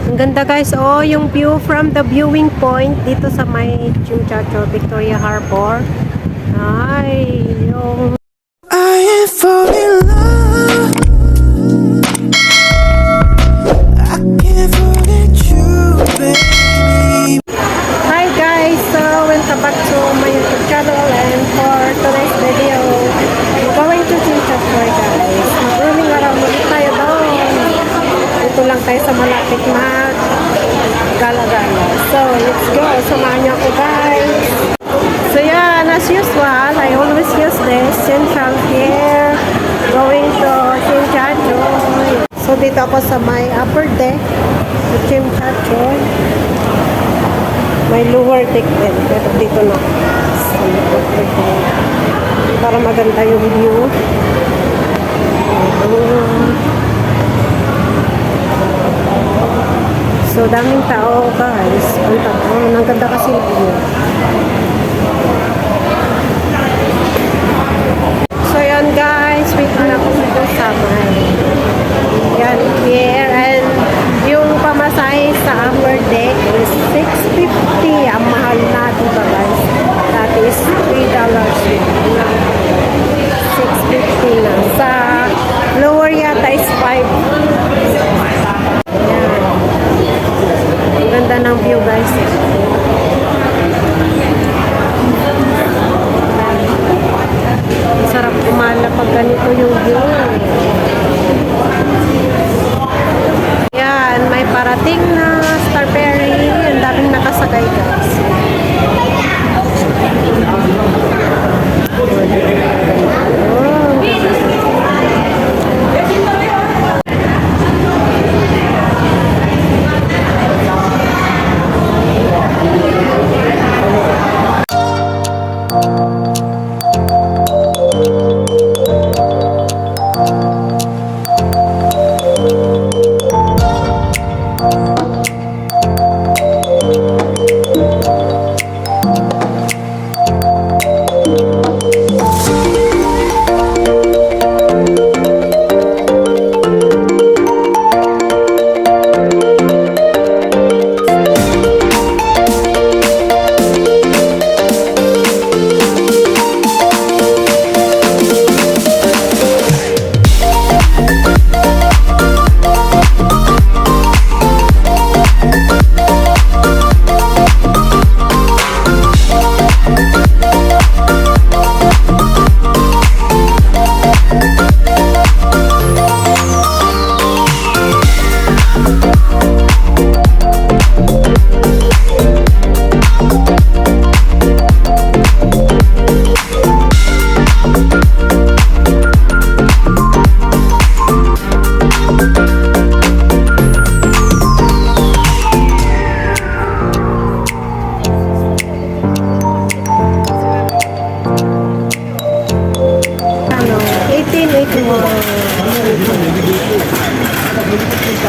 Ang ganda guys, oh, yung view from the viewing point dito sa may Chimchacho, Victoria Harbor. Ay, yung I am falling in love. I can't forget you, baby. hi guys, so welcome back to my YouTube channel, and for today's video, I'm going to Chimchacho guys. Mag-roaming around ulit tayo doon. Dito lang tayo sa malapit na gala-gala. So, let's go. Samahan niyo ako guys. So yan, as usual, I always use this central here going to Chimchacho. So dito ako sa may upper deck sa Chimchacho. May lower deck din, pero dito na sa lower deck para maganda yung view. So daming tao guys. Ang ganda kasi yung view. So yan guys, wait na ako dito sa may yan here, and yung pamasahe sa upper deck is 650. Ang mahal na dito guys. That is $3 650 na. Sa lower yata is 5. Yan. Ang ganda ng view guys. Sarap kumala pag ganito yung view. Yan, may parating na Star Ferry. Ang daming nakasakay guys.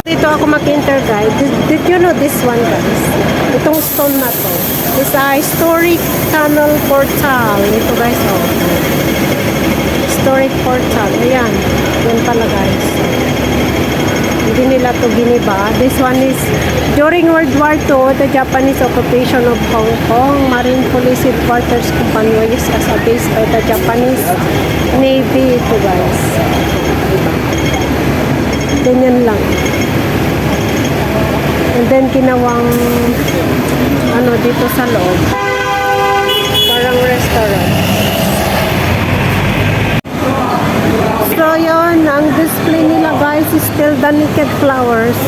Dito ako mag-interguide. Did you know this one guys? Itong stone na to. It's a historic tunnel portal. Ito guys, oh. Historic portal. Ayan. Yan pala guys. Hindi nila to giniba. This one is during World War II, the Japanese occupation of Hong Kong. Marine Police Headquarters Company was as a base by the Japanese Navy. Ito guys. Ganyan lang. And then ginawang ano dito sa loob. Parang restaurant. So yun, ang display nila guys is still the naked flowers.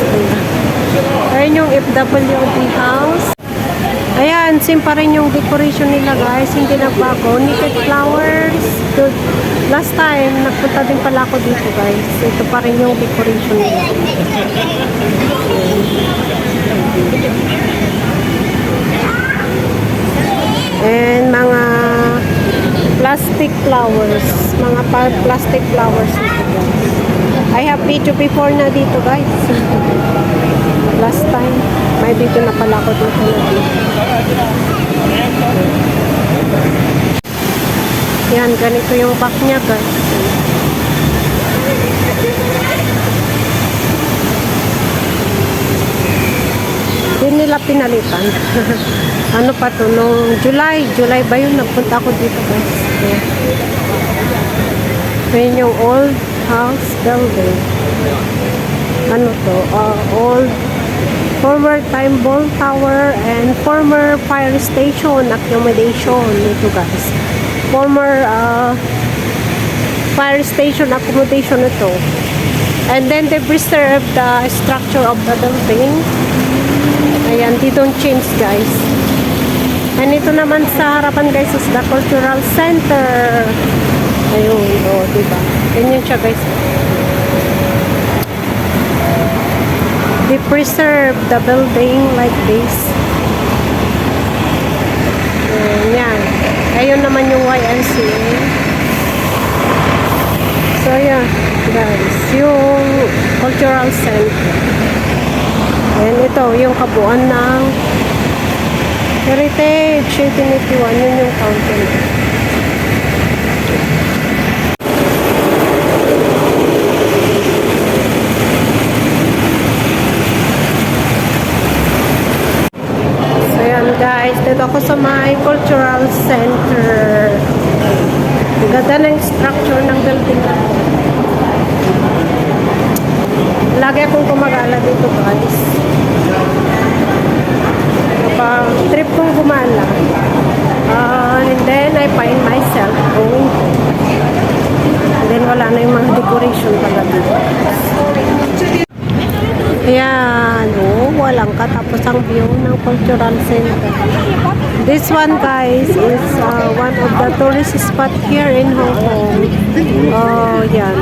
Ayan yung FWD house. Ayan, same pa rin yung decoration nila guys. Hindi nagbago. Naked flowers. Good. Last time, nagpunta din pala ako dito guys. Ito pa rin yung decoration nila. And mga plastic flowers. Mga plastic flowers dito guys. I have video before na dito guys. Last time, may video na pala ako dito na dito. Yan, ganito yung back niya guys. nila pinalitan. Ano pa to, nung July ba yun, nagpunta ako dito guys. Ayan yung old house building. Ano to, old former time ball tower and former fire station accommodation ito guys. Former fire station accommodation ito. And then they preserve the structure of the building. Ayan, they don't change guys. And ito naman sa harapan guys is the cultural center. Ayun, diba? Ganyan siya guys. They preserve the building like this. Ayan. Ayun naman yung YMCA. So, yeah, guys. Yung cultural center. Ayan, ito, yung kabuuan ng Heritage 1881. Yun yung fountain. Guys, dito ako sa may cultural center. Ganda ng structure ng building na to. Lagi akong kumagala dito guys. Kapag trip kong gumala, and then I find myself going to. And then wala na yung mga decoration pala dito. Ayan, walang katapusang view ng cultural center. This one guys is one of the tourist spot here in Hong Kong. Yan.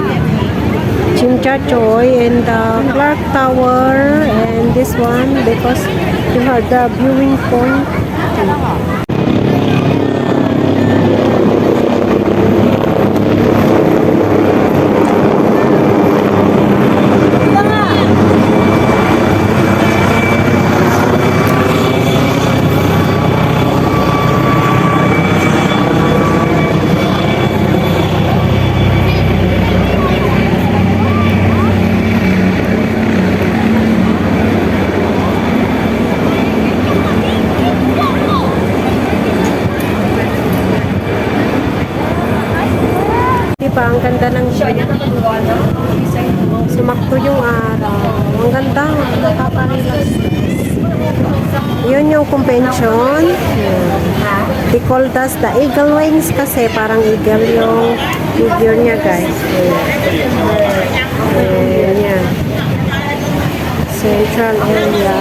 Chimchachoy and the Clark Tower and this one because you have the viewing point. Diba, ang ganda ng view. Sumakto yung araw. Ang ganda, nakaka-relax. Yun yung convention. They called us the Eagle Wings kasi parang eagle yung figure niya guys. Ayan, yan. Central area.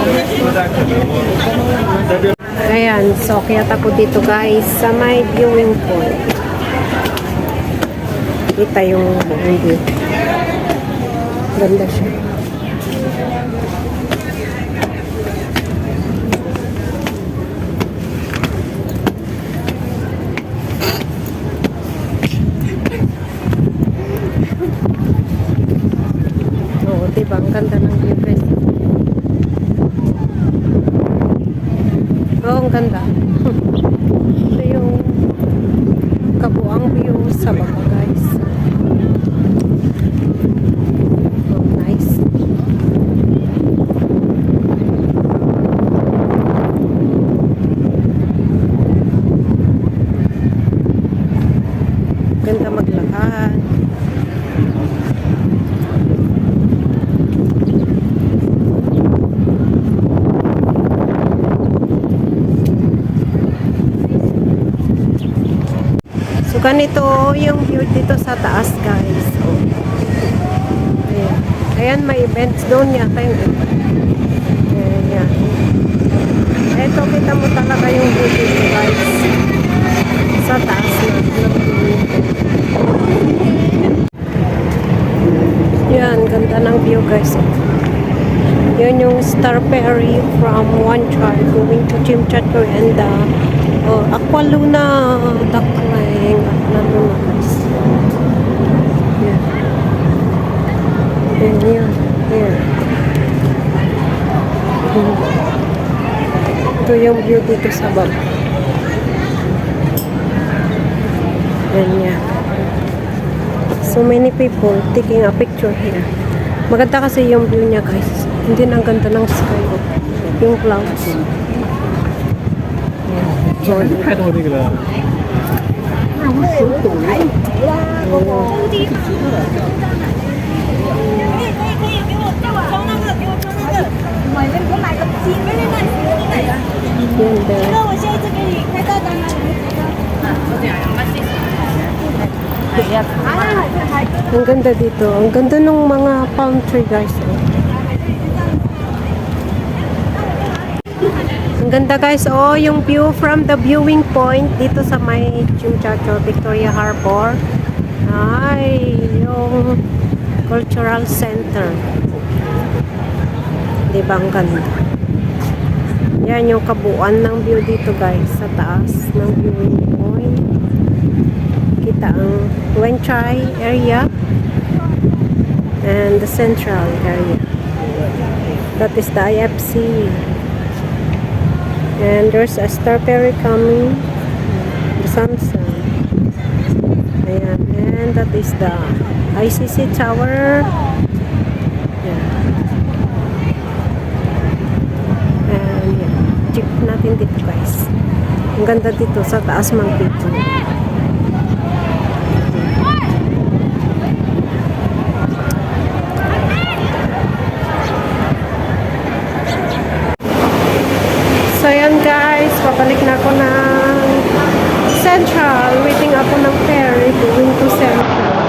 Ayan, so kaya ako dito guys sa may viewing point. Kita yung buong view. Ganda siya. Oo, diba? Ang ganda ng view guys. Oo, ang ganda. Ito yung kabuang view sa baba guys. Ganda maglakad. So ganito yung view dito sa taas guys. So, ayan. Ayan, may events doon yata yung event. Ayan. Eto, kita mo talaga yung view dito guys. Sa taas na. Yan, ganda ng view guys. Yun yung Star Ferry from Wan Chai going to Chimchachoy and Aqualuna, Daklang, Aqualuna guys. Yan. Yan. Ito yung view dito sa baba. Yan. So many people taking a picture here. Maganda kasi yung view niya guys. Hindi na ang ganda ng sky. Yung clouds. 终于开到那个了。 Ganda. Ang ganda dito. Ang ganda ng mga palm tree, guys. Oh. Ang ganda, guys. Oh, yung view from the viewing point dito sa may Chimchacho, Victoria Harbor. Ay, yung cultural center. Diba ang ganda? Yan yung kabuuan ng view dito, guys, sa taas ng viewing point. Kita ang Wen Chai area and the central area. That is the IFC. And there's a star ferry coming. The sunset. Ayan. And that is the ICC tower. Ayan. And yeah. Check natin dito, guys. Ang ganda dito sa taas ng dito. So yan, guys, pabalik na ako ng Central. Waiting ako ng ferry going to Central.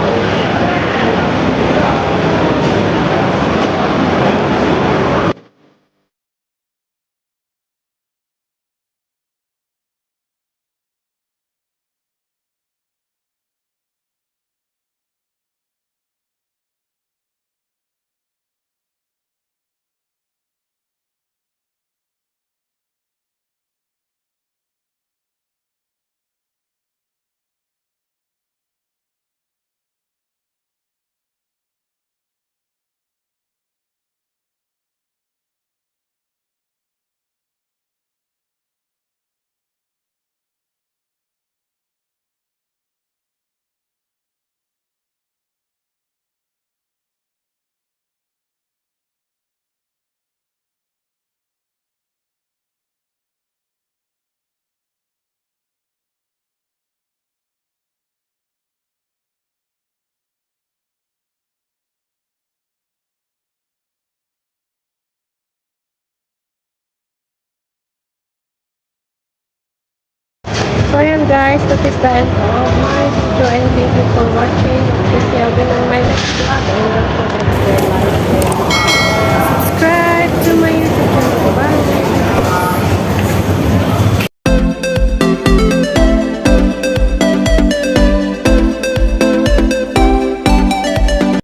So yan, guys, that is the end of my video and thank you for watching. Please see you again on my next vlog and don't forget to like, share,